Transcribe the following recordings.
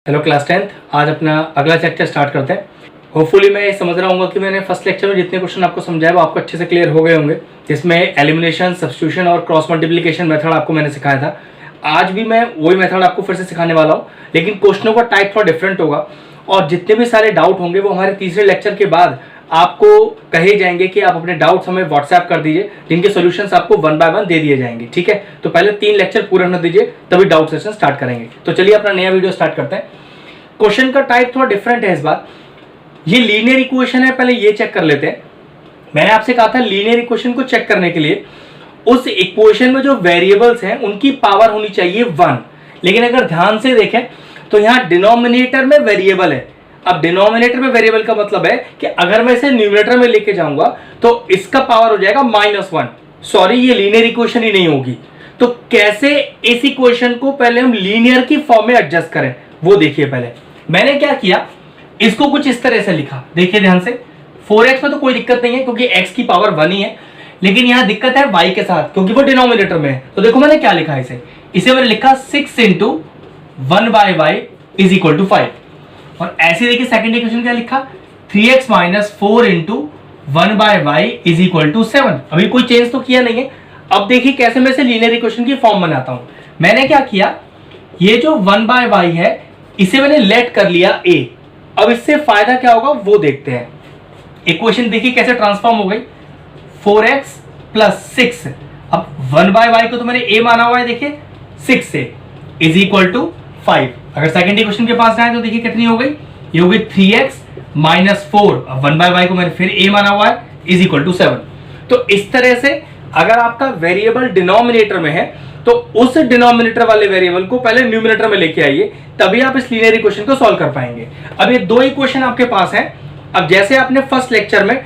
Hello class 10th। आज अपना अगला चैप्टर स्टार्ट करते हैं। होपफुली मैं ये समझ रहा हूँ कि मैंने फर्स्ट लेक्चर में जितने क्वेश्चन आपको समझाया वो आपको अच्छे से क्लियर हो गए होंगे, जिसमें एलिमिनेशन, सब्स्टिट्यूशन और क्रॉस मल्टीप्लिकेशन मेथड आपको मैंने सिखाया था। आज भी मैं वही मेथड आपको फिर से सिखाने वाला हूँ, लेकिन क्वेश्चनों का टाइप थोड़ा डिफरेंट होगा और जितने भी सारे डाउट होंगे वो हमारे तीसरे लेक्चर के बाद आपको कहे जाएंगे कि आप अपने डाउट्स हमें व्हाट्सएप कर दीजिए, जिनके सॉल्यूशंस आपको वन बाय वन दे दिए जाएंगे। ठीक है, तो पहले 3 लेक्चर पूरे होने दीजिए, तभी डाउट सेशन स्टार्ट करेंगे। तो चलिए अपना नया वीडियो स्टार्ट करते हैं। क्वेश्चन का टाइप थोड़ा डिफरेंट है इस बार। ये लीनियर इक्वेशन है, पहले ये चेक कर लेते हैं। मैंने आपसे कहा था लीनियर इक्वेशन को चेक करने के लिए उस इक्वेशन में जो वेरिएबल्स हैं उनकी पावर होनी चाहिए 1। लेकिन अगर ध्यान से देखें तो यहां डिनोमिनेटर में वेरिएबल है। अब डिनोमिनेटर में वेरिएबल का मतलब है कि अगर मैं इसे न्यूमरेटर में लेके जाऊंगा तो इसका पावर हो जाएगा -1। सॉरी, ये लीनियर इक्वेशन ही नहीं होगी। तो कैसे इस इक्वेशन को पहले हम लीनियर की फॉर्म में एडजस्ट करें वो देखिए। पहले मैंने क्या किया, इसको कुछ इस तरह से लिखा। देखिए ध्यान से, 4x में तो कोई दिक्कत नहीं है क्योंकि x की पावर 1 ही है, लेकिन यहां दिक्कत है y के साथ क्योंकि वो डिनोमिनेटर में है। तो देखो मैंने क्या लिखा, इसे मैंने लिखा 6 × 1 by y = 5। और ऐसे देखिए सेकंड इक्वेशन क्या लिखा, 3x - 4 × 1 by y = 7। अभी कोई चेंज तो किया नहीं है। अब देखिए कैसे मैं इसे लीनियर इक्वेशन की फॉर्म बनाता हूं। मैंने क्या किया, ये जो 1 by y है इसे मैंने लेट कर लिया a। अब इससे फायदा क्या होगा वो देखते हैं। इक्वेशन देखिए कैसे ट्रांसफॉर्म हो गई, 4x + 6। अब 1 by y को तो मैंने a माना हुआ है, देखिए 6 से = 5। अगर सेकंड इक्वेशन के पास जाए तो देखिए कितनी हो गई, ये हो गई 3x - 4। अब 1 by y को मैंने फिर a माना हुआ है = 7। तो इस तरह से अगर आपका वेरिएबल डिनोमिनेटर में है तो उस डिनोमिनेटर वाले वेरिएबल को पहले न्यूमरेटर में लेके आइए, तभी आप इस लीनियर इक्वेशन को सॉल्व कर पाएंगे। अब ये 2 इक्वेशन आपके पास हैं। अब जैसे आपने फर्स्ट लेक्चर में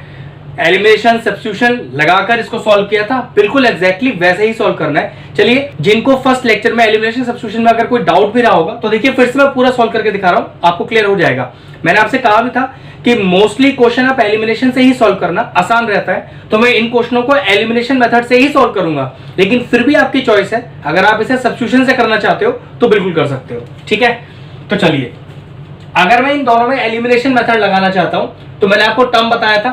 एलिमिनेशन, सब्स्टिट्यूशन लगाकर इसको सॉल्व किया था, बिल्कुल एग्जैक्टली वैसे ही सॉल्व करना है। चलिए, जिनको फर्स्ट लेक्चर में एलिमिनेशन, सब्स्टिट्यूशन में अगर कोई डाउट भी रहा होगा तो देखिए फिर से मैं पूरा सॉल्व करके दिखा रहा हूं, आपको क्लियर हो जाएगा। मैंने आपसे कहा भी था कि मोस्टली क्वेश्चन आप एलिमिनेशन से ही सॉल्व करना, आसान रहता है। तो मैं इन क्वेश्चनों को एलिमिनेशन मेथड से ही सॉल्व करूंगा, लेकिन फिर भी आपकी चॉइस है। अगर आप इसे सब्स्टिट्यूशन से करना चाहते हो तो बिल्कुल कर सकते हो। ठीक है, तो चलिए, अगर मैं इन दोनों में एलिमिनेशन मेथड लगाना चाहता हूं तो मैंने आपको टर्म बताया था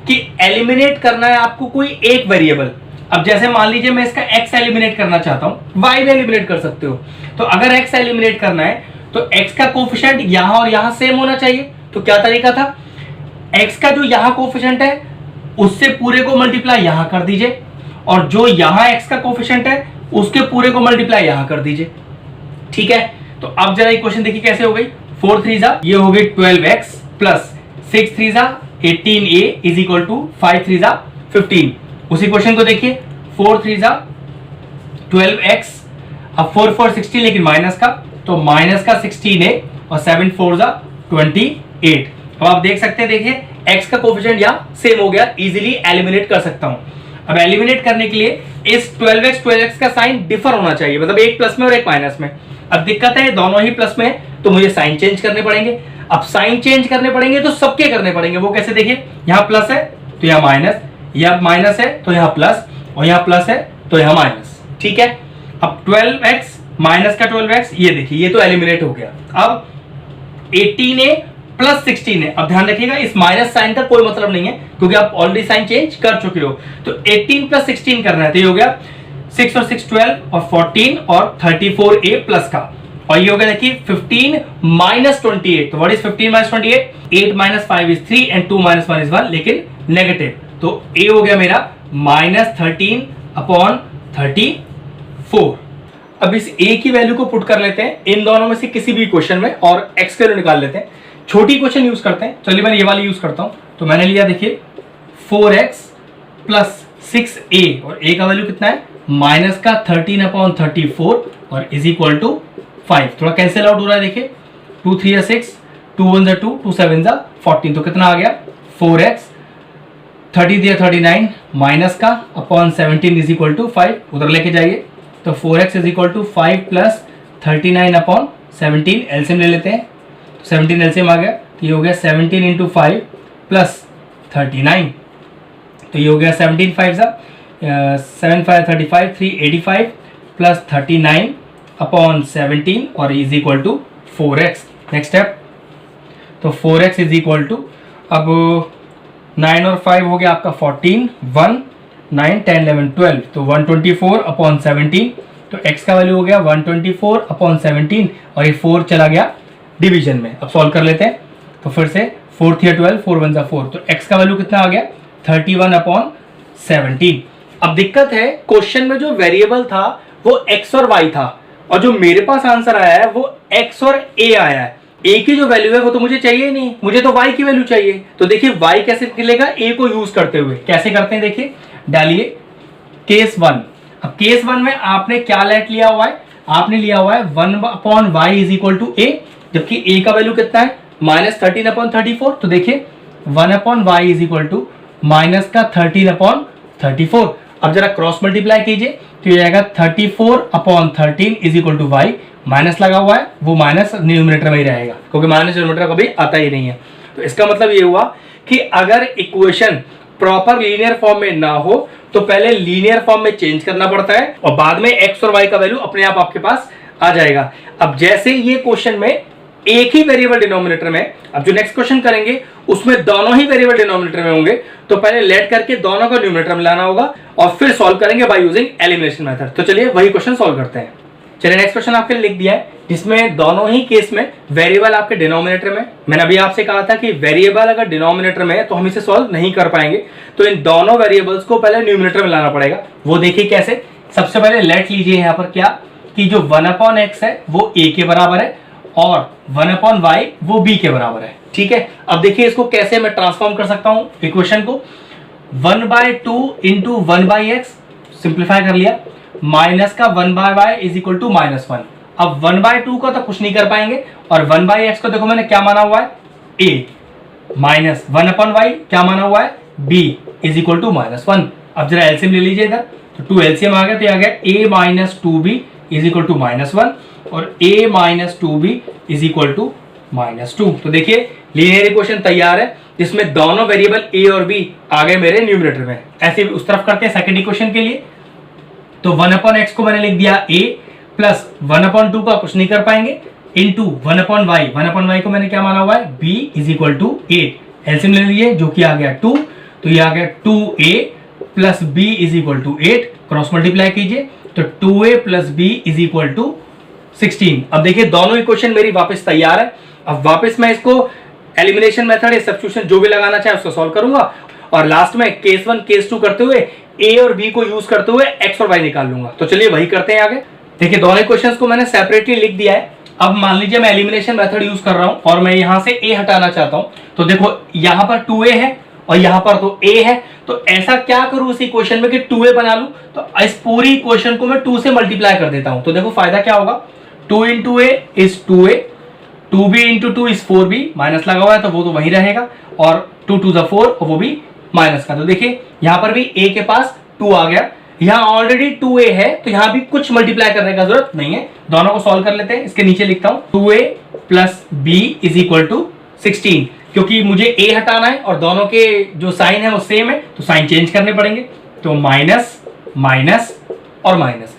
कि एलिमिनेट करना है आपको कोई एक वेरिएबल। अब जैसे मान लीजिए मैं इसका x एलिमिनेट करना चाहता हूं, y भी एलिमिनेट कर सकते हो। तो अगर x एलिमिनेट करना है तो x का कोफिशिएंट यहां और यहां सेम होना चाहिए। तो क्या तरीका था, x का जो यहां कोफिशिएंट है उससे पूरे को मल्टीप्लाई यहां कर दीजिए, और जो यहां x का कोफिशिएंट है उसके पूरे को मल्टीप्लाई यहां कर दीजिए। ठीक है, तो अब जरा इक्वेशन देखिए कैसे हो गई। 4 3 ये हो गई 12x + 6 3 18a = 5 3 15। उसी क्वेश्चन को देखिए, 4 3 12x, अब 4 4 16, लेकिन माइनस का, तो माइनस का 16a और 7 4 28। अब आप देख सकते हैं, देखिए x का कोफिशिएंट यहाँ सेम हो गया, इजीली एलिमिनेट कर सकता हूं। अब एलिमिनेट करने के लिए इस 12x का साइन डिफर होना चाहिए, मतलब एक प्लस में और एक माइनस में। अब दिक्कत है दोनों ही प्लस में है तो मुझे साइन चेंज करने पड़ेंगे। अब साइन चेंज करने पड़ेंगे तो सबके करने पड़ेंगे। वो कैसे, देखिए यहाँ प्लस है तो यहाँ माइनस, यहाँ माइनस है तो यहाँ प्लस, और यहाँ प्लस है तो यहाँ माइनस। ठीक है, अब 12x माइनस का 12x, ये देखिए ये तो एलिमिनेट हो गया। अब 18a + 16a, अब ध्यान रखिएगा इस माइनस साइन का कोई मतलब नहीं है क्योंकि आप ऑलरेडी साइन चेंज कर चुके हो। तो 18 + 16 करना है, तो ये हो गया 6 और 6 12 और 14 और 34a प्लस का, और ये हो गया देखिए 15 - 28। तो what is 15 - 28? 8 - 5 is 3 and 2 - 1 is 1, लेकिन नेगेटिव। तो a हो गया मेरा -13/34। अब इस a की वैल्यू को पुट कर लेते हैं इन दोनों में से किसी भी क्वेश्चन में और x की वैल्यू निकाल लेते हैं। छोटी क्वेश्चन यूज करते हैं, चलिए मैंने ये वाली यूज करता हूं। तो मैंने लिया देखिए 4x + 6a, और a का वैल्यू कितना है, माइनस का 13/34 और = 5। थोड़ा कैंसिल आउट हो रहा है, देखिए 2 3 6, 2 1 2, 2 7 14। तो कितना आ गया, 4x 30 दिया 39 माइनस का अपॉन 17 = 5, उधर लेके जाइए। तो 4x = 5 + 39/17, एलसीएम ले लेते हैं। 17 एलसीएम आ गया, तो ये हो गया 17 × 5 + 39। तो ये हो गया 17 5 7 5 35, 385 + 39/17 और = 4x। नेक्स्ट स्टेप, तो 4x इज इक्वल टू, अब 9 और 5 हो गया आपका 14, 1 9 10 11 12, तो 124 अपॉन 17, तो x का वैल्यू हो गया 124 अपॉन 17 और ये 4 चला गया डिवीजन में। अब सॉल्व कर लेते हैं, तो फिर से 4 3 12, 4 1 4, तो x का वैल्यू कितना आ गया 31 अपॉन 17। अब दिक्कत है, क्वेश्चन में जो वेरिएबल था वो x और y था, और जो मेरे पास आंसर आया है वो x और a आया है। a की जो वैल्यू है वो तो मुझे चाहिए ही नहीं, मुझे तो y की वैल्यू चाहिए। तो देखिए y कैसे निकलेगा, a को यूज करते हुए। कैसे करते हैं देखिए, डालिए केस 1। अब केस 1 में आपने क्या लेट लिया हुआ है, आपने लिया हुआ है 1 upon y is equal to a, जबकि a का वैल्यू कितना है -13 अपॉन 34। तो देखिए 1 upon y is equal to minus का 13 अपॉन 34। अब जरा क्रॉस मल्टीप्लाई कीजिए तो ये आएगा 34 upon 13 is equal to y. Minus लगा हुआ है, वो माइनस न्यूमरेटर में ही रहेगा क्योंकि माइनस न्यूमरेटर कभी आता ही नहीं है। तो इसका मतलब ये हुआ कि अगर इक्वेशन प्रॉपर लीनियर फॉर्म में ना हो तो पहले लीनियर फॉर्म में चेंज करना पड़ता है और बाद में एक्स और वाई का वैल्यू अपने आप आपके पास आ जाएगा। अब जैसे ये क्वेश्चन में एक ही वेरिएबल डिनोमिनेटर में, अब जो नेक्स्ट क्वेश्चन करेंगे उसमें दोनों ही वेरिएबल डिनोमिनेटर में होंगे, तो पहले लेट करके दोनों का न्यूमरेटर में लाना होगा और फिर सॉल्व करेंगे बाय यूजिंग एलिमिनेशन मेथड। तो चलिए वही क्वेश्चन सॉल्व करते हैं। चलिए नेक्स्ट क्वेश्चन आपके लिए लिख दिया है, जिसमें दोनों ही केस में वेरिएबल आपके डिनोमिनेटर में। मैंने अभी आपसे कहा था कि वेरिएबल अगर डिनोमिनेटर में है तो हम इसे सॉल्व नहीं कर पाएंगे, तो इन दोनों वेरिएबल्स को पहले न्यूमरेटर में लाना पड़ेगा। वो देखिए कैसे। सबसे पहले लेट लीजिए यहाँ पर क्या कि जो 1 अपॉन एक्स है वो a के बराबर है और 1 अपॉन वाई वो b के बराबर है। ठीक है, अब देखिए इसको कैसे मैं ट्रांसफॉर्म कर सकता हूं इक्वेशन को। 1/2 इंटू 1/x सिंप्लीफाई कर लिया, माइनस का 1/y इज इक्वल टू -1। अब 1/2 का तो कुछ नहीं कर पाएंगे और 1/x को देखो मैंने क्या माना हुआ है a, माइनस 1 अपॉन वाई क्या माना हुआ है b इज इक्वल टू -1। अब जरा एलसीएम ले लीजिए इधर, तो 2 एलसीएम आ गया, तो आ गया a minus 2b is equal to -1 और a minus 2b is equal to -2। तो देखिए लीनियर इक्वेशन तैयार है जिसमें दोनों वेरिएबल a और b आ गए मेरे न्यूमरेटर में। ऐसे उस तरफ करते हैं सेकंड इक्वेशन के लिए, तो 1 अपॉन एक्स को मैंने लिख दिया a प्लस 1 अपॉन 2 का कुछ नहीं कर पाएंगे into 1 upon y, 1 upon y को मैंने क्या माना हुआ है b is equal to 8। LCM ले लीजिए जो कि आ गया 2, तो ये आ गया 2a plus b is equal to 8। Cross multiply कीजिए तो 2a plus b is equal to 16। अब देखिए दोनों इक्वेशन मेरी वापस तैयार है। अब वापस मैं इसको एलिमिनेशन मेथड या सब्स्टिट्यूशन जो भी लगाना चाहे उसको सॉल्व करूंगा और लास्ट में केस 1 केस 2 करते हुए a और b को यूज करते हुए x और y निकाल लूंगा। तो चलिए वही करते हैं आगे। देखिए दोनों इक्वेशंस को मैंने सेपरेटली लिख दिया है। अब मान लीजिए मैं एलिमिनेशन मेथड यूज कर रहा हूं और मैं यहां से a हटाना चाहता हूं, तो देखो यहां पर 2a है और यहां पर तो a है, तो ऐसा क्या करूं इस इक्वेशन में कि 2a बना लूं। तो इस पूरी इक्वेशन को मैं 2 से मल्टीप्लाई कर देता हूं, तो देखो फायदा क्या होगा, 2 into a is 2a, 2b into 2 is 4b, minus लगा हुआ है तो वो तो वही रहेगा, और 2 2 4 और वो भी माइनस का। तो देखिए यहां पर भी a के पास 2 आ गया, यहाँ ऑलरेडी 2a है तो यहाँ भी कुछ मल्टीप्लाई करने का जरूरत नहीं है। दोनों को सॉल्व कर लेते हैं। इसके नीचे लिखता हूं 2a plus b is equal to 16, क्योंकि मुझे a हटाना है और दोनों के जो साइन है वो सेम है तो साइन चेंज करने पड़ेंगे। तो माइनस माइनस और माइनस,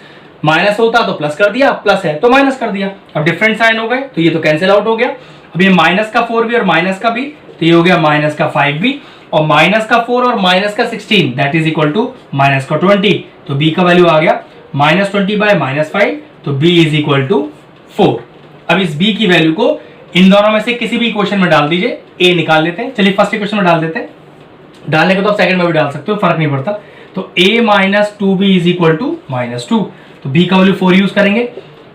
माइनस होता तो प्लस कर दिया, प्लस है तो माइनस कर दिया। अब डिफरेंट साइन हो गए तो ये तो कैंसिल आउट हो गया। अब ये माइनस का 4b और माइनस का b, तो ये हो गया माइनस का 5b और माइनस का 4 और माइनस का 16 that is equal to minus का 20। तो b का वैल्यू आ गया -20 बाय -5, तो b इज इक्वल टू 4। अब इस b की वैल्यू को इन दोनों में से किसी भी इक्वेशन में डाल दीजिए, a निकाल लेते हैं। चलिए फर्स्ट इक्वेशन में डाल देते हैं, डालने को तो आप सेकंड में भी डाल सकते हो, फर्क नहीं पड़ता। तो a minus 2b is equal to -2, तो b का वैल्यू 4 यूज करेंगे,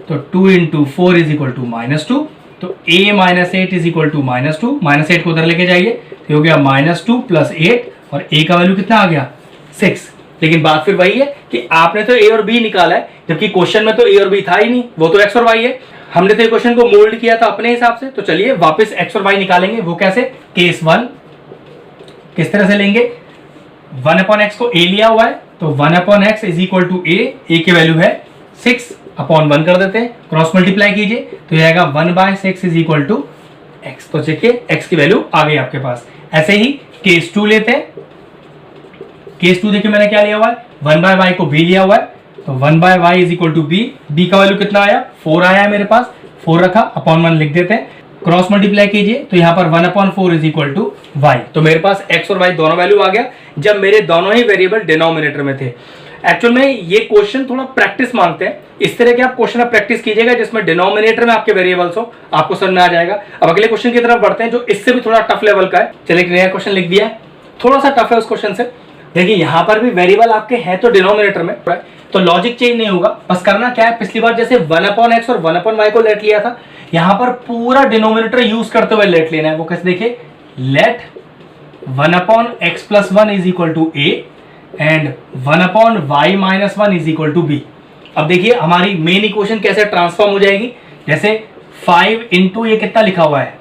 तो 2 इंटू 4 इज इक्वल टू -2, तो a माइनस 8 इज इक्वल टू -2, -8 को उधर लेके जाइए तो हो गया -2 प्लस 8 और a का वैल्यू कितना आ गया 6। लेकिन बात फिर वही है कि आपने तो a और b निकाला है जबकि क्वेश्चन में तो a और b था ही नहीं, वो तो x और y है। हमने तो क्वेश्चन को मोल्ड किया था अपने हिसाब से, तो चलिए वापस x और y निकालेंगे। वो कैसे, केस 1 किस तरह से लेंगे, 1 अपॉन एक्स को a लिया हुआ है तो 1 upon x is equal to a की वैल्यू है 6 अपॉन 1 कर देते हैं, क्रॉस मल्टीप्लाई कीजिए तो ये आएगा 1/6 इज इक्वल टू x। तो देखिए x की वैल्यू आ गई आपके पास। ऐसे ही केस 2 लेते हैं। केस 2 देखिए मैंने क्या लिया हुआ है, 1/y को b लिया हुआ है, तो 1/y is equal to b। b का वैल्यू कितना आया 4 आया है मेरे पास, 4 रखा अपॉन 1 लिख देते हैं। क्रॉस मल्टीप्लाई कीजिए तो यहाँ पर 1/4 इज इक्वल टू वाई। तो मेरे पास x और y दोनों वैल्यू आ गया जब मेरे दोनों ही वेरिएबल डिनोमिनेटर में थे। एक्चुअल में ये क्वेश्चन थोड़ा प्रैक्टिस मांगते हैं, इस तरह के आप क्वेश्चन आप प्रैक्टिस कीजिएगा जिसमें डिनोमिनेटर में आपके वेरिएबल्स हो, आपको समझ में आ जाएगा। अब अगले क्वेश्चन की तरफ बढ़ते हैं जो इससे भी थोड़ा टफ लेवल का है। चलिए एक नया क्वेश्चन लिख दिया है, थोड़ा सा टफ है उस क्वेश्चन से। देखिए यहाँ पर भी वेरिएबल आपके हैं तो डिनोमिनेटर में, तो लॉजिक चेंज नहीं होगा। बस करना क्या है, पिछली बार जैसे 1/x और 1/y को लेट लिया था, यहाँ पर पूरा डिनोमिनेटर यूज करते हुए लेट लेना है। वो कैसे, देखिए let 1/x + 1 is equal to a and 1/y - 1 is equal to b। अब देखिए हमारी मेन इक्वेशन कैसे ट्रांसफॉर्म हो जाएगी। जैसे 5 इंटू ये कितना लिखा हुआ है,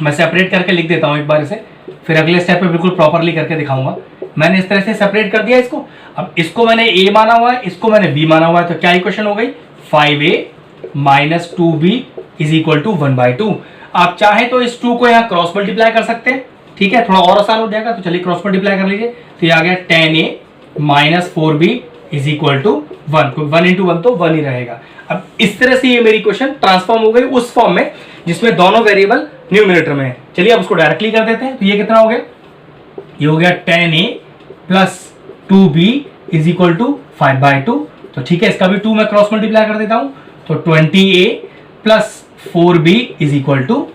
मैं सेपरेट करके लिख देता हूं एक बार इसे, फिर अगले स्टेप पे बिल्कुल प्रॉपरली करके दिखाऊंगा। मैंने इस तरह से सेपरेट कर दिया इसको। अब इसको मैंने a माना हुआ है, इसको मैंने b माना हुआ है, तो क्या इक्वेशन हो गई, 5a - 2b is equal to 1/2। आप चाहे तो इस 2 को यहाँ क्रॉस मल्टीप्लाई कर सकते हैं, ठीक है, थोड़ा और आसान हो जाएगा। तो चलिए क्रॉस मल्टीप्लाई कर लीजिए, तो ये आ गया 10a - 4b is equal to 1। 1 into 1 तो 1 ही रहेगा। अब इस तरह से ये मेरी क्वेश्चन ट्रांसफॉर्म हो गई उस फॉर्म में जिसमें दोनों वेरिएबल न्यूमिनेटर में है। चलिए अब उसको डायरेक्टली कर देते हैं। तो ये कितना हो गया, ये हो गया 10a + 2b is equal to 5/2। तो ठीक है, इसका भी 2 मैं क्रॉस मल्टीप्लाई कर देता हूं, तो 20a + 4b is equal to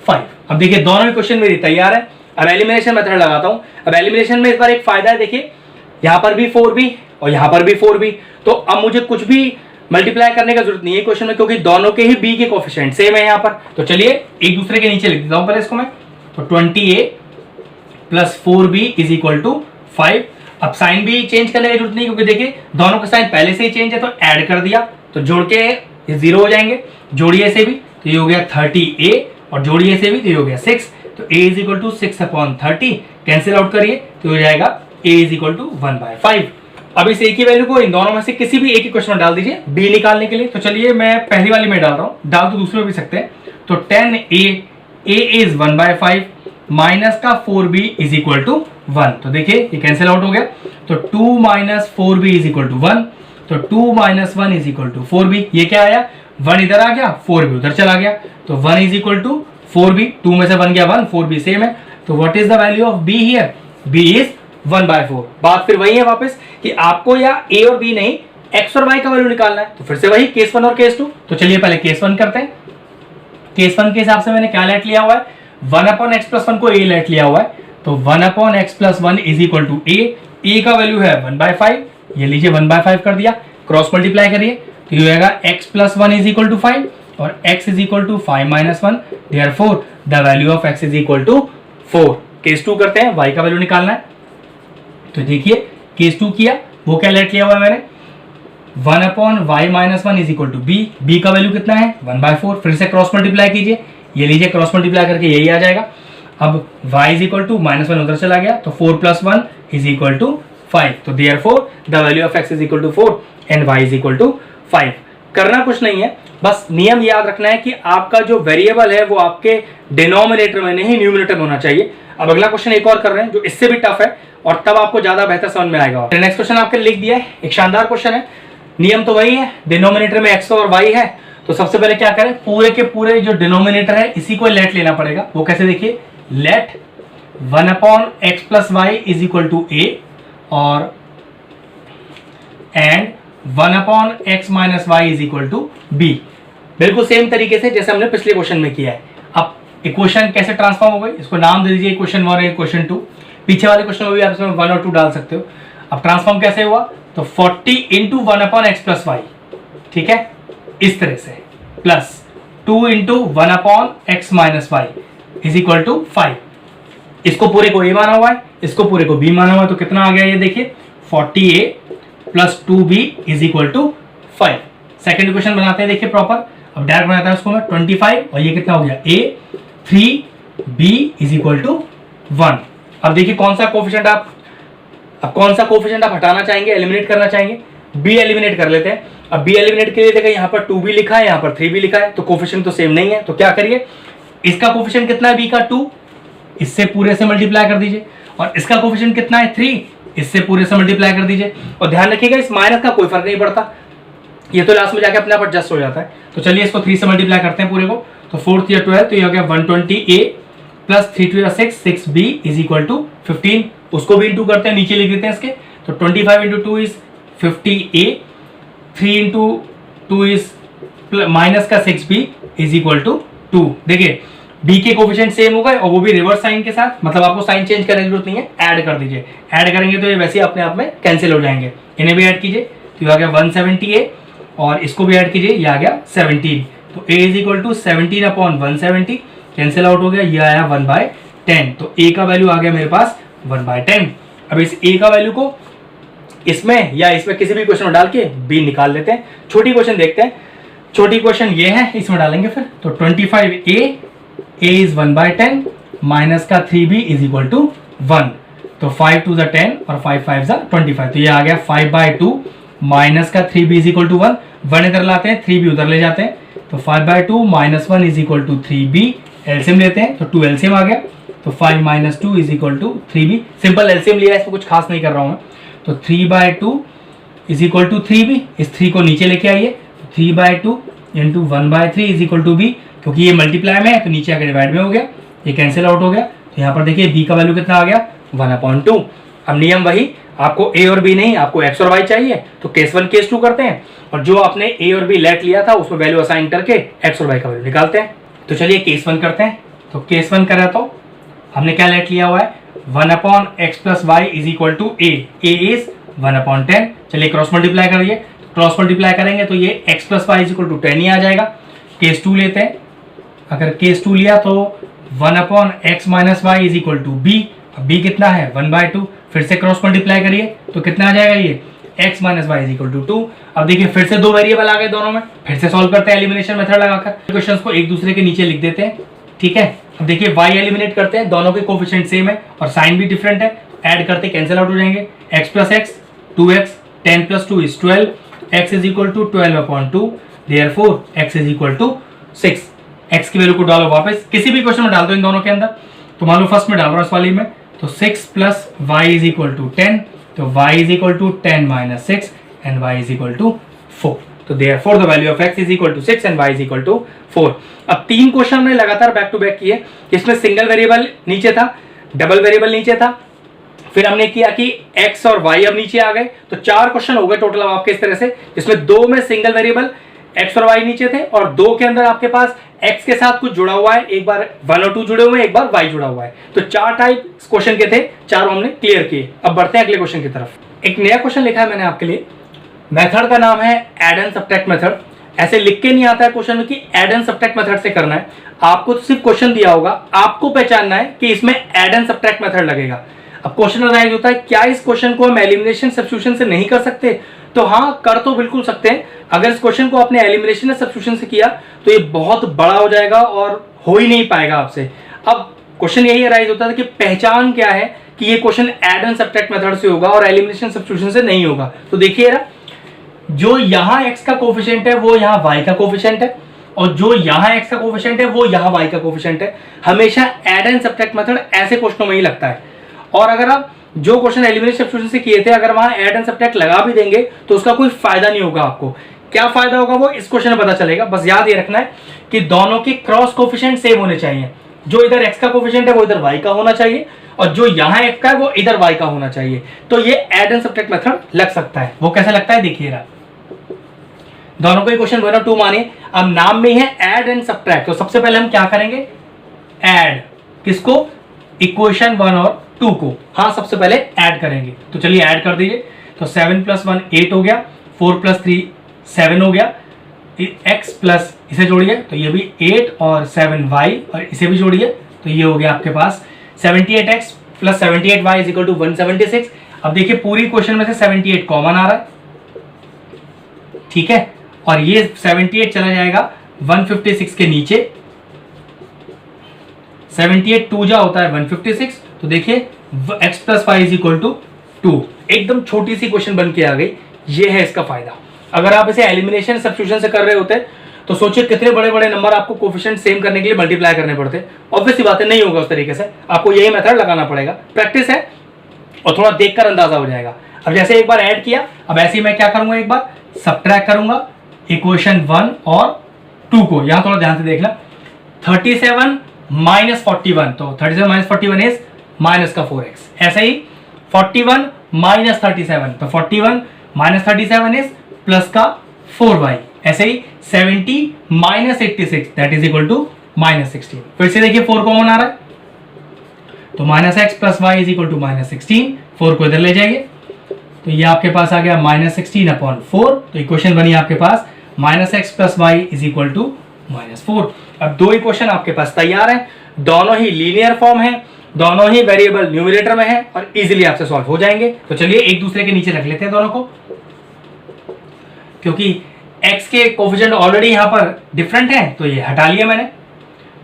5। अब देखिए दोनों क्वेश्चन मेरी तैयार है। अब एलिमिनेशन मेथड लगाता हूं। अब एलिमिनेशन में इस बार एक फायदा है, देखिए यहां पर भी 4b और यहां पर भी 4b, तो अब मुझे कुछ भी मल्टीप्लाई करने का जरूरत नहीं है क्वेश्चन में, क्योंकि दोनों के ही b के कोफिशिएंट सेम है यहां पर। तो चलिए एक दूसरे के नीचे लिख देता हूं पहले इसको मैं, तो 20a + 4b is equal to 5। अब साइन भी चेंज करने की जरूरत नहीं, क्योंकि देखिए दोनों का साइन पहले से ही चेंज है, तो ऐड कर दिया तो जोड़ के ये 0 हो जाएंगे। जोड़िए से भी तो ये हो गया 30a और जोड़िए से भी तो ये हो गया 6। तो a is equal to 6/30, cancel out करिए तो हो जाएगा a इज इक्वल टू 1/5। अब इस a की वैल्यू को इन दोनों में से किसी भी एक ही क्वेश्चन में डाल दीजिए b निकालने के लिए। तो चलिए मैं पहली वाली में डाल रहा हूँ, डाल तो दूसरे में भी सकते हैं। तो 10a इज 1/5 माइनस का 4b इज इक्वल टू 1। तो देखिए ये कैंसिल आउट हो गया, तो 2 - 4b इज इक्वल टू 1। तो 2 - 1 इज इक्वल टू 4b। ये क्या आया, 1 इधर आ गया, 4b उधर चला गया, तो 1 इज इक्वल टू 4b। 2 में से 1 गया 1, 4b सेम है। तो what is the value of b here, b is 1/4। बात फिर वही है वापस कि आपको या a और b नहीं, x और y का वैल्यू निकालना है। तो फिर से वही केस 1 और केस 2। तो चलिए पहले केस 1 करते हैं। केस 1 के हिसाब से मैंने क्या लेट लिया हुआ है, 1/x + 1 को a लेट लिया हुआ है, तो 1/x + 1 is equal to a का वैल्यू है 1/5, ये लीजिए 1/5 कर दिया, क्रॉस मल्टीप्लाई करिए तो ये होगा x + 1 इज इक्वल टू 5 और x is equal to 5 - 1, therefore the value of x is equal to 4। Case 2 करते हैं, y का वैल्यू निकालना है। तो देखिए केस 2 किया, वो क्या लेट लिया हुआ है मैंने, 1/y - 1 is equal to b का वैल्यू कितना है 1/4। फिर से क्रॉस मल्टीप्लाई कीजिए, ये लीजिए क्रॉस मल्टीप्लाई करके यही आ जाएगा। अब y इज इक्वल टू -1 उधर चला गया, तो 4 + 1 इज इक्वल टू 5। तो therefore the value of x is equal to 4 and y is equal to 5। करना कुछ नहीं है, बस नियम याद रखना है कि आपका जो वेरिएबल है वो आपके डिनोमिनेटर में नहीं न्यूमिनेटर में होना चाहिए। अब अगला क्वेश्चन एक और कर रहे हैं जो इससे भी टफ है और तब आपको ज्यादा बेहतर समझ में आएगा। नेक्स्ट क्वेश्चन आपके लिख दिया है, एक शानदार क्वेश्चन है। नियम तो वही है, डिनोमिनेटर में x और y है, तो सबसे पहले क्या करें, पूरे के पूरे जो डिनोमिनेटर है इसी को लेट लेना पड़ेगा। वो कैसे, देखिए let 1/x + y is equal to a और and 1/x - y is equal to b। बिल्कुल सेम तरीके से जैसे हमने पिछले क्वेश्चन में किया है। अब इक्वेशन कैसे ट्रांसफॉर्म हो गई, इसको नाम दे दीजिए इक्वेशन 1 और इक्वेशन 2। पीछे वाले क्वेश्चन में भी आप इसमें 1 और 2 डाल सकते हो। अब ट्रांसफॉर्म कैसे हुआ, तो 40 इंटू 1/x + y, ठीक है, इस तरह से, plus 2 into 1/x - y is equal to 5। इसको पूरे को a माना हुआ है, इसको पूरे को b माना हुआ है, तो कितना आ गया ये देखिए 40a + 2b is equal to 5। Second equation बनाते हैं, देखिए प्रॉपर। अब डायरेक्ट बनाता है उसको मैं 25 और ये कितना हो गया a 3b is equal to 1। अब देखिए कौन सा कोफिशिएंट आप हटाना चाहेंगे, एलिमिनेट करना चाहेंगे, b एलिमिनेट कर लेते हैं। अब b एलिमिनेट के लिए देखिए यहाँ पर 2b लिखा है, यहाँ पर 3b लिखा है, तो कोफिशिएंट तो सेम नहीं है। तो क्या करिए, इसका कोफिशिएंट कितना है b का 2, इससे पूरे से मल्टीप्लाई कर दीजिए, और इसका कोफिशिएंट कितना है 3, इससे पूरे से मल्टीप्लाई कर दीजिए। और ध्यान रखिएगा इस माइनस का कोई फर्क नहीं पड़ता, ये तो लास्ट में जाके अपने आप एडजस्ट हो जाता है। तो चलिए इसको 3 से मल्टीप्लाई करते हैं पूरे को, तो 4 या 12, तो ये हो गया 120a plus 3 2 6, 6b is equal to 15। उसको भी इंटू करते हैं, नीचे लिख देते हैं इसके। तो 25 into 2 is 50a, 3 into 2 is minus का 6b इज इक्वल टू 2। देखिए b के कोफिशिएंट सेम हो गए और वो भी रिवर्स साइन के साथ, मतलब आपको साइन चेंज करने की जरूरत नहीं है, ऐड कर दीजिए। ऐड करेंगे तो ये वैसे ही अपने आप में कैंसिल हो जाएंगे। इन्हें भी ऐड कीजिए, तो ये आ गया 170a और इसको भी ऐड कीजिए, ये आ गया 17। तो a is equal to 17 upon 170, cancel out हो गया, ये आया 1/10। तो a का वैल्यू आ गया मेरे पास 1/10। अब इस a का वैल्यू को इसमें या इसमें किसी भी क्वेश्चन में डाल के b निकाल लेते हैं। छोटी क्वेश्चन देखते हैं। छोटी क्वेश्चन ये है, इसमें डालेंगे फिर। तो 25a, a इज 1/10 माइनस का 3b इज इक्वल टू 1। तो 5 2 10 और 5 5 25। तो ये आ गया 5/2 माइनस का 3b इज इक्वल टू 1। 1 इधर लाते हैं, 3b उधर ले जाते हैं। तो 5/2 minus 1 is equal to 3b। LCM लेते हैं, तो 2 एलसीएम आ गया। तो 5 minus 2 is equal to 3b। Simple LCM लिया है, इसमें कुछ खास नहीं कर रहा हूँ मैं। तो 3/2 इज इक्वल टू 3b। इस 3 को नीचे लेके आइए। 3/2 into 1/3 is equal to b, क्योंकि ये मल्टीप्लाई में है तो नीचे आकर डिवाइड में हो गया, ये कैंसिल आउट हो गया। तो यहाँ पर देखिए b का वैल्यू कितना आ गया, 1/2। अब नियम वही, आपको a और b नहीं, आपको x और y चाहिए। तो केस 1 केस 2 करते हैं और जो आपने a और b लेट लिया था उसमें वैल्यू असाइन करके x और y का वैल्यू निकालते हैं। तो चलिए केस 1 करते हैं। तो केस 1 करें तो हमने क्या लेट लिया हुआ है, 1/x plus y is equal to a is 1/10। चलिए क्रॉस मल्टीप्लाई करिए। क्रॉस मल्टीप्लाई करेंगे तो ये x plus y is equal to 10 ही आ जाएगा। केस 2 लेते हैं। अगर केस 2 लिया तो 1/x minus y is equal to b। अब b कितना है, 1/2। फिर से क्रॉस मल्टीप्लाई करिए तो कितना आ जाएगा, ये x minus y is equal to 2। अब देखिए फिर से दो वेरिएबल आ गए दोनों में, फिर से सॉल्व करते हैं एलिमिनेशन मेथड लगाकर। क्वेश्चंस को एक दूसरे के नीचे लिख देते हैं, ठीक है। अब देखिए y एलिमिनेट करते हैं, दोनों के कोफिशिएंट सेम है और साइन भी डिफरेंट है। ऐड करते कैंसिल आउट हो जाएंगे। x plus x 2x, 10 plus 2 is 12, x is equal to 12/2, therefore x is equal to 6। x की वैल्यू को डालो वापस, किसी भी क्वेश्चन में डाल दो इन दोनों के अंदर। तो मान लो फर्स्ट में डाल रहा हूँ इस वाली में, तो 6 plus y is equal to 10, तो y is equal to 10 minus 6 and y is equal to 4। तो therefore the value of x is equal to 6 and y is equal to 4। अब 3 क्वेश्चन हमने लगातार बैक टू बैक किए। इसमें single variable नीचे था, double variable नीचे था, फिर हमने किया कि x और y अब नीचे आ गए। तो 4 क्वेश्चन हो गए टोटल अब आपके इस तरह से, जिसमें 2 में सिंगल वेरिएबल x और y नीचे थे और 2 के अंदर आपके पास x के साथ कुछ जुड़ा हुआ है, एक बार 1 और 2 जुड़े हुए हैं, एक बार y जुड़ा हुआ है। तो 4 टाइप क्वेश्चन के थे, चारों हमने क्लियर किए। अब बढ़ते हैं अगले क्वेश्चन की तरफ। एक नया क्वेश्चन लिखा है मैंने आपके लिए, मेथड का नाम है ऐड एंड सब्ट्रैक्ट मेथड। ऐसे लिख के नहीं आता है क्वेश्चन में कि ऐड एंड सब्ट्रैक्ट मेथड से करना है, आपको तो सिर्फ क्वेश्चन दिया होगा, आपको पहचानना है कि इसमें ऐड एंड सब्ट्रैक्ट मेथड लगेगा। अब क्वेश्चन अराइज होता है, क्या इस क्वेश्चन को हम एलिमिनेशन सब्स्टिट्यूशन से नहीं कर सकते? तो हाँ, कर तो बिल्कुल सकते हैं। अगर इस क्वेश्चन को आपने एलिमिनेशन या सब्स्टिट्यूशन से किया तो ये बहुत बड़ा हो जाएगा और हो ही नहीं पाएगा आपसे। अब क्वेश्चन यही अराइज होता है कि पहचान क्या है कि ये question add and subtract method से होगा और एलिमिनेशन सब्स्टिट्यूशन से नहीं होगा। तो देखिए ना, जो यहाँ x का कोफिशिएंट है वो यहाँ y का कोफिशिएंट है और जो यहाँ x का कोफिशिएंट है वो यहाँ y का कोफिशिएंट है। हमेशा ऐड एंड सब्ट्रैक्ट मेथड ऐसे क्वेश्चनों में ही लगता है। और अगर आप जो क्वेश्चन एलिमिनेशन सब्स्टिट्यूशन से किए थे, अगर वहां ऐड एंड सब्ट्रैक्ट लगा भी देंगे तो उसका कोई फायदा नहीं होगा आपको। क्या फायदा होगा वो इस क्वेश्चन में पता चलेगा। बस याद ये रखना है कि दोनों के क्रॉस कोफिशिएंट सेम होने चाहिए। जो इधर x का कोफिशिएंट है वो इधर y का होना चाहिए और जो यहाँ x का है वो इधर y का होना चाहिए। तो ये ऐड एंड सब्ट्रैक्ट मेथड लग सकता है। वो कैसे लगता है देखिएगा, दोनों को क्वेश्चन 1 और 2 मानिए। अब नाम में है ऐड एंड सब्ट्रैक्ट, तो सबसे पहले हम क्या करेंगे, ऐड किसको, इक्वेशन 1 और 2 को। हाँ, सबसे पहले ऐड करेंगे। तो चलिए ऐड कर दीजिए। तो 7 प्लस 1 8 हो गया, 4 प्लस 3 7 हो गया, x प्लस इसे जोड़िए तो ये भी 8 और 7y और इसे भी जोड़िए तो ये हो गया आपके पास 78x plus 78y is equal to 176। अब देखिए पूरी क्वेश्चन में से 78 कॉमन आ रहा है, ठीक है, और ये 78 चला जाएगा 156 के नीचे। 78 2 जा होता है 156। तो देखिए x plus y is equal to 2। एकदम छोटी सी क्वेश्चन बन के आ गई। ये है इसका फायदा। अगर आप इसे एलिमिनेशन सब्स्टिट्यूशन से कर रहे होते तो सोचिए कितने बड़े बड़े नंबर आपको कोफिशिएंट सेम करने के लिए मल्टीप्लाई करने पड़ते। ऑब्वियस सी बात है, नहीं होगा उस तरीके से। आपको यही मेथड लगाना पड़ेगा, प्रैक्टिस है और थोड़ा देखकर अंदाजा हो जाएगा। अब जैसे एक बार ऐड किया, अब ऐसे ही मैं क्या करूंगा, एक बार सब्ट्रैक्ट करूंगा इक्वेशन 1 और 2 को। यहां थोड़ा ध्यान से देखना, 37 माइनस 41, तो 37 माइनस 41 इज माइनस का 4x। ऐसे ही 41 माइनस 37, तो 41 माइनस 37 इज प्लस का 4y। ऐसे ही 70 minus 86 that is equal to minus 16। फिर से देखिए 4 कॉमन आ रहा है, तो minus x plus y is equal to minus 16। 4 को इधर ले जाइए, तो ये आपके पास आ गया माइनस 16 अपॉन 4। तो इक्वेशन बनी आपके पास minus x plus y is equal to minus 4। अब दो इक्वेशन आपके पास तैयार है, दोनों ही लीनियर फॉर्म है, दोनों ही वेरिएबल न्यूमरेटर में है और इजीली आपसे सॉल्व हो जाएंगे। तो चलिए एक दूसरे के नीचे रख लेते हैं दोनों को, क्योंकि x के कोफिशिएंट ऑलरेडी यहां पर डिफरेंट है तो ये हटा लिया मैंने।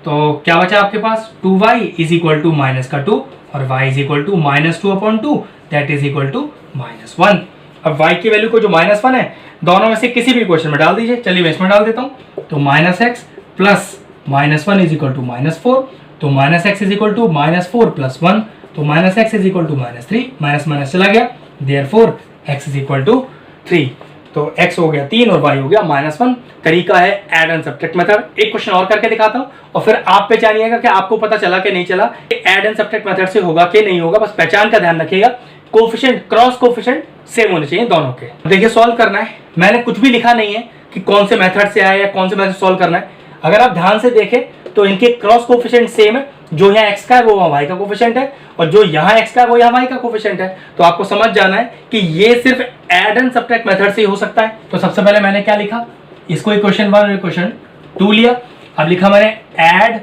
तो क्या बचा आपके पास 2y is equal to minus का 2 और y is equal to minus 2 upon 2 that is equal to minus 1। अब y की वैल्यू को जो माइनस 1 है दोनों में से किसी भी इक्वेशन में डाल दीजिए। चलिए मैं इसमें डाल देता हूं, तो minus x plus minus 1 is equal to minus 4, तो minus x is equal to minus 4 plus 1, तो minus x is equal to minus 3, minus minus चला गया, therefore x is equal to 3। तो x हो गया 3 और y हो गया माइनस 1। तरीका है ऐड एंड सब्ट्रैक्ट मेथड। एक क्वेश्चन और करके दिखाता हूं और फिर आप पहचानिएगा कि आपको पता चला कि नहीं चला, ऐड एंड सब्ट्रैक्ट मेथड से होगा कि नहीं होगा, बस पहचान का ध्यान रखिएगा। कोफिशिएंट क्रॉस कोफिशिएंट सेम होने चाहिए दोनों के। देखिए सॉल्व करना है, मैंने कुछ भी लिखा नहीं है कि कौन से मेथड से आया या कौन से मेथड सॉल्व करना है। अगर आप ध्यान से देखें तो इनके क्रॉस कोफिशिएंट सेम है, जो यहाँ x का है वो वहाँ y का कोफिशिएंट है और जो यहाँ x का है वो यहाँ y का कोफिशिएंट है। तो आपको समझ जाना है कि ये सिर्फ ऐड एंड सब्ट्रैक्ट मेथड से ही हो सकता है। तो सबसे पहले मैंने क्या लिखा, इसको इक्वेशन 1 और इक्वेशन 2 लिया। अब लिखा मैंने ऐड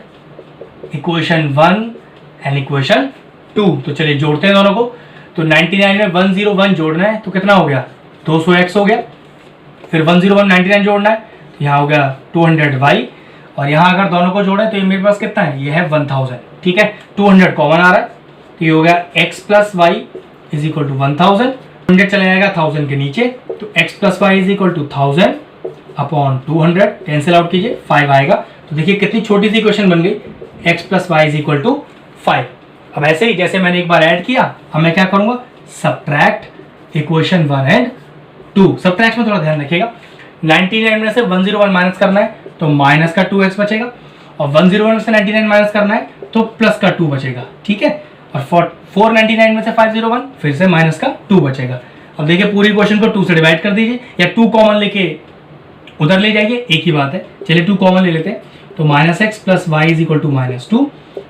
इक्वेशन 1 एंड इक्वेशन 2। तो चलिए जोड़ते हैं दोनों को। तो 99 में 101 जोड़ना है तो कितना हो गया 200x हो गया। फिर 101 99 जोड़ना है तो यहाँ हो गया 200y और यहाँ अगर दोनों को जोड़े तो ये मेरे पास कितना है, ये है 1000। ठीक है, 200 कॉमन आ रहा है तो ये हो गया x plus y is equal to 1000। 100 चला जाएगा 1000 के नीचे, तो x plus y is equal to 1000 upon 200। Cancel out कीजिए, 5 आएगा। तो देखिए कितनी छोटी सी इक्वेशन बन गई, x plus y is equal to 5। अब ऐसे ही जैसे मैंने एक बार ऐड किया, अब मैं क्या करूंगा, सब्ट्रैक्ट इक्वेशन 1 एंड 2। सब्ट्रैक्ट में थोड़ा ध्यान रखिएगा, 99 में से 101 माइनस करना है तो माइनस का 2x बचेगा और 101 में से 99 माइनस करना है तो प्लस का 2 बचेगा। ठीक है, और 499 में से 501 फिर से माइनस का 2 बचेगा। अब देखिए पूरी इक्वेशन को 2 से डिवाइड कर दीजिए या 2 कॉमन लेके उधर ले जाइए, एक ही बात है। चलिए 2 कॉमन ले लेते हैं, तो minus x plus y is equal to minus 2,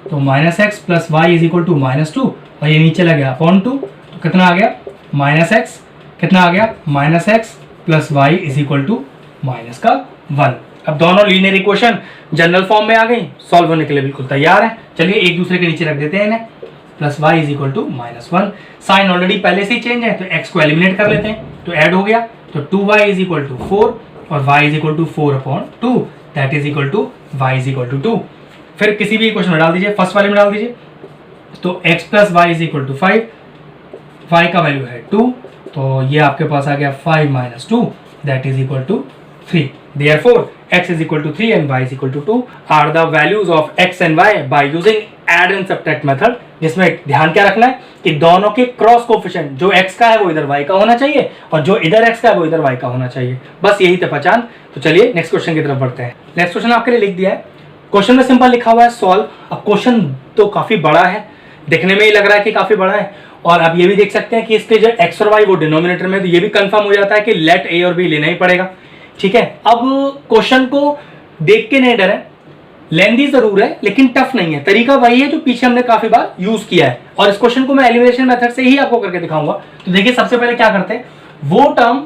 तो minus x plus y is equal to minus 2 और ये नीचे लग गया अपॉन 2, तो कितना आ गया माइनस एक्स, कितना आ गया minus x plus y is equal to minus का 1। अब दोनों लीनियर इक्वेशन जनरल फॉर्म में आ गई, सॉल्व होने के लिए बिल्कुल तैयार है। चलिए एक दूसरे के नीचे रख देते हैं इन्हें, plus y is equal to minus 1। Sign already पहले से ही चेंज है तो एक्स को एलिमिनेट कर लेते हैं, तो ऐड हो गया, तो 2y इज इक्वल टू 4 और y is equal to 4 upon 2 that is equal to y is equal to 2। फिर किसी भी इक्वेशन में डाल दीजिए, फर्स्ट वाले में डाल दीजिए, तो x plus y is equal to 5, y का वैल्यू है 2, तो ये आपके पास आ गया 5 minus 2 that is equal to 3। Therefore, x is equal to 3 and y is equal to 2 are the values of x and y by using add and subtract method, जिसमें ध्यान क्या रखना है कि दोनों के क्रॉस कोफिशिएंट जो x का है वो इधर y का होना चाहिए और जो इधर x का है वो इधर y का होना चाहिए, बस यही था पहचान। तो चलिए नेक्स्ट क्वेश्चन की तरफ बढ़ते हैं। नेक्स्ट क्वेश्चन आपके लिए लिख दिया है, क्वेश्चन में सिंपल लिखा हुआ है सॉल्व। अब क्वेश्चन तो काफी बड़ा है, देखने में ही लग रहा है कि काफी बड़ा है, और आप ये भी देख सकते हैं कि इसके जो x और y वो डिनोमिनेटर में, तो ये भी कंफर्म हो जाता है कि लेट a और b लेना ही पड़ेगा। ठीक है, अब क्वेश्चन को देख के नहीं डरे, लेंथी जरूर है लेकिन टफ नहीं है। तरीका वही है जो पीछे हमने काफी बार यूज किया है और इस क्वेश्चन को मैं एलिमिनेशन मेथड से ही आपको करके दिखाऊंगा। तो देखिए सबसे पहले क्या करते हैं, वो टर्म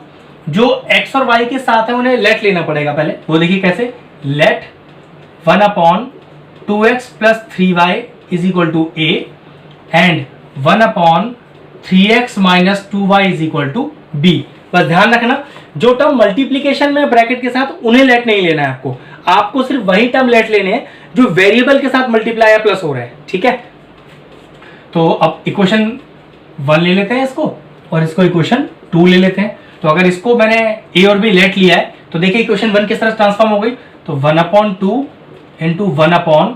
जो x और y के साथ है उन्हें लेट लेना पड़ेगा पहले। वो देखिए कैसे, let 1 upon 2x plus 3y is equal to a and 1 upon 3x minus 2y is equal to b। बस ध्यान रखना, जो टर्म मल्टीप्लीकेशन में ब्रैकेट के साथ उन्हें लेट नहीं लेना है आपको सिर्फ वही टर्म लेट लेने हैं जो वेरिएबल के साथ मल्टीप्लाई या प्लस हो रहे हैं। ठीक है, तो अब इक्वेशन 1 ले लेते हैं इसको और इसको इक्वेशन 2 ले लेते हैं। तो अगर इसको मैंने a और b लेट लिया है तो देखिए इक्वेशन 1 किस तरह ट्रांसफॉर्म हो गई, तो 1 upon 2 into 1 upon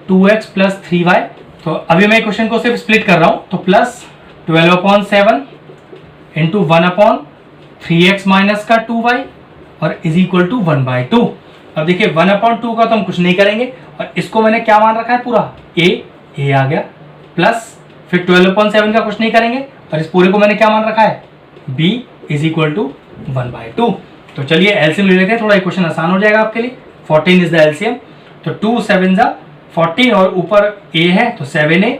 2x plus 3y। तो अभी मैं इक्वेशन को सिर्फ स्प्लिट कर रहा हूं, तो plus 12 upon 7 into 1 upon 3x minus का 2y और इज इक्वल टू 1/2। अब देखिए 1/2 का तो हम कुछ नहीं करेंगे, और इसको मैंने क्या मान रखा है पूरा ए आ गया, प्लस फिर 12/7 का कुछ नहीं करेंगे और इस पूरे को मैंने क्या मान रखा है b इज इक्वल टू 1/2। तो चलिए एलसीएम ले लेते हैं, थोड़ा क्वेश्चन आसान हो जाएगा आपके लिए। 14 इज द एलसीएम, तो 2 7 जा 14 और ऊपर a है तो 7a,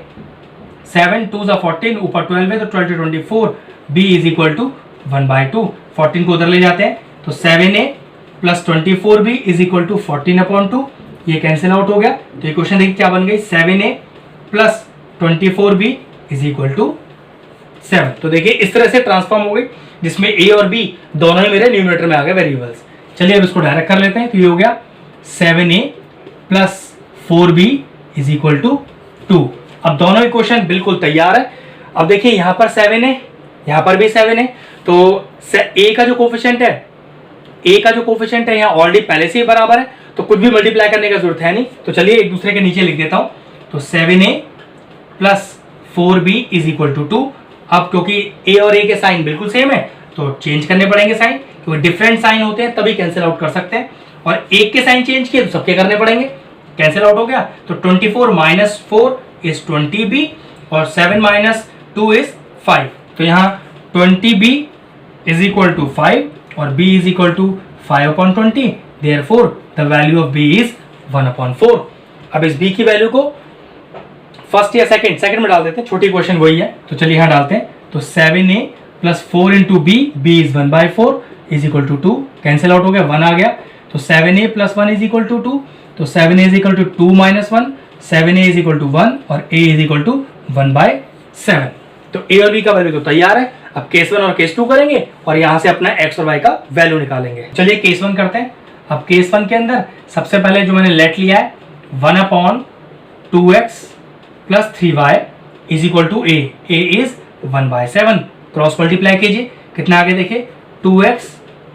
7 2 जा 14 ऊपर 12 है तो 12 to 24, b is equal to 1/2। 14 को उधर ले जाते हैं तो 7a plus 24b is equal to 14/2, ये कैंसिल आउट हो गया। तो ये क्वेश्चन देखिए क्या बन गई 7a plus 24b is equal to 7। तो देखिए इस तरह से ट्रांसफॉर्म हो गई, जिसमें a और b दोनों ही मेरे न्यूमरेटर में आ गए वेरिएबल्स। चलिए अब इसको डायरेक्ट कर लेते हैं, तो ये हो गया 7a plus 4b is equal to 2। अब दोनों इक्वेशन बिल्कुल तैयार है। अब देखिए यहाँ पर 7 है, यहाँ पर भी 7 है, तो a का जो कोफिशिएंट है यहाँ ऑलरेडी पहले से ही बराबर है, तो कुछ भी मल्टीप्लाई करने का जरूरत है नहीं। तो चलिए एक दूसरे के नीचे लिख देता हूं, तो 7a plus 4b is equal to 2। अब क्योंकि a और a के साइन बिल्कुल सेम है तो चेंज करने पड़ेंगे साइन, क्योंकि डिफरेंट साइन होते हैं तभी कैंसिल आउट कर सकते हैं, और एक के साइन चेंज किए तो सबके करने पड़ेंगे, कैंसिल आउट हो गया। तो 24 माइनस 4 इज 20b और 7 माइनस 2 इज 5। तो यहाँ 20b इज इक्वल टू 5 और b is equal to 5/20, therefore the value of b is 1/4। अब इस b की वैल्यू को फर्स्ट या सेकंड में डाल देते हैं, छोटी क्वेश्चन वही है, तो चलिए यहाँ डालते हैं। तो 7a plus 4 into b is 1/4 is equal to 2, cancel out हो गया, 1 आ गया। तो 7a plus 1 is equal to 2, तो 7a is equal to 2 minus 1, 7a is equal to 1 और a इज इक्वल टू 1/7। तो a और b का वैल्यू तो तैयार है। अब केस 1 और केस 2 करेंगे और यहाँ से अपना x और y का वैल्यू निकालेंगे। चलिए केस 1 करते हैं। अब केस 1 के अंदर सबसे पहले जो मैंने लेट लिया है 1/2x plus 3y is equal to a is 1/7। Cross multiply कीजिए, कितना आगे देखिए 2x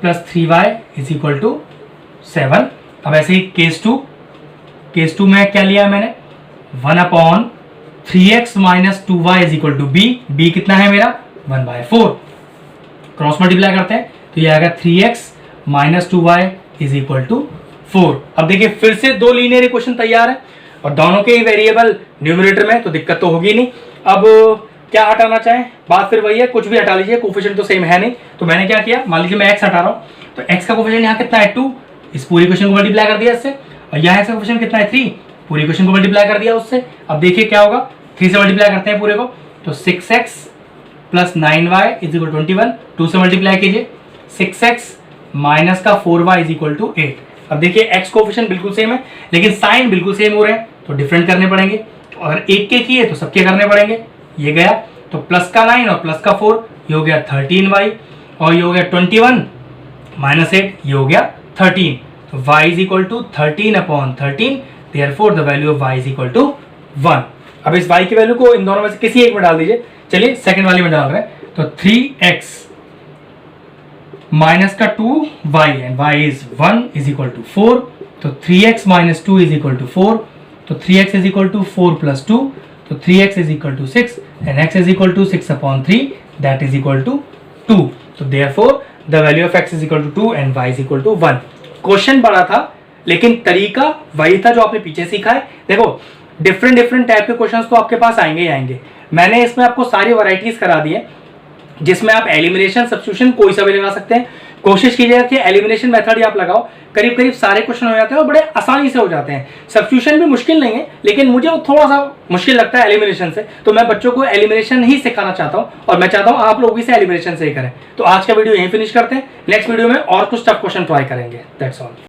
plus 3y is equal to 7। अब ऐसे ही केस 2 में क्या लिया है मैंने 1/3x minus 2y is equal to b कितना है मेरा 1/4। क्रॉस मल्टीप्लाई करते हैं तो ये आएगा 3x minus 2y is equal to 4। अब देखिए फिर से दो लीनियर इक्वेशन तैयार है और दोनों के ही वेरिएबल न्यूमरेटर में, तो दिक्कत तो होगी नहीं। अब क्या हटाना चाहें, बात फिर वही है, कुछ भी हटा लीजिए, कोफिशिएंट तो सेम है नहीं। तो मैंने क्या किया, मान लीजिए मैं x हटा रहा हूँ, तो x का कोफिशिएंट यहाँ कितना है 2, इस पूरी इक्वेशन को मल्टीप्लाई कर दिया इससे, और यहाँ x का कोफिशिएंट कितना है 3, पूरी इक्वेशन को मल्टीप्लाई कर दिया उससे। अब देखिए क्या होगा, 3 से मल्टीप्लाई करते हैं पूरे को, तो 6x plus 9y is equal 21, 2 से मल्टीप्लाई कीजिए, 6x माइनस का 4y इज इक्वल टू 8। अब देखिए x कोफिशिएंट बिल्कुल सेम है लेकिन साइन बिल्कुल सेम हो रहे हैं, तो डिफरेंट करने पड़ेंगे, और एक के किए तो सबके करने पड़ेंगे। ये गया, तो प्लस का 9 और प्लस का 4 ये हो गया 13y, और ये हो गया 21 माइनस 8 ये हो गया 13। तो y is equal to 13/13, therefore the value of y is equal to 1। अब इस y की वैल्यू को इन दोनों में से किसी एक में डाल दीजिए। चलिए सेकंड वाली में डाल रहे हैं, तो 3x माइनस का 2y and y is 1 is equal to 4, तो 3x minus 2 is equal to 4, तो 3x is equal to 4 plus 2, तो 3x is equal to 6 and x is equal to 6/3 that is equal to 2। तो therefore the value of x is equal to 2 and y is equal to 1। Question बड़ा था लेकिन तरीका वही था जो आपने पीछे सीखा है। देखो डिफरेंट टाइप के क्वेश्चंस तो आपके पास आएंगे ही आएंगे। मैंने इसमें आपको सारी वैरायटीज करा दी है जिसमें आप एलिमिनेशन सब्स्टिट्यूशन कोई सा भी लगा सकते हैं। कोशिश कीजिएगा कि एलिमिनेशन मेथड ही आप लगाओ, करीब सारे क्वेश्चन हो जाते हैं और बड़े आसानी से हो जाते हैं। सब्स्टिट्यूशन भी मुश्किल नहीं है लेकिन मुझे वो थोड़ा सा मुश्किल लगता है एलिमिनेशन से, तो मैं बच्चों को एलिमिनेशन ही सिखाना चाहता हूँ और मैं चाहता हूँ आप लोग भी से एलिमिनेशन से ही करें। तो आज का वीडियो यहीं फिनिश करते हैं, नेक्स्ट वीडियो में और कुछ टफ क्वेश्चन ट्राई करेंगे। That's all.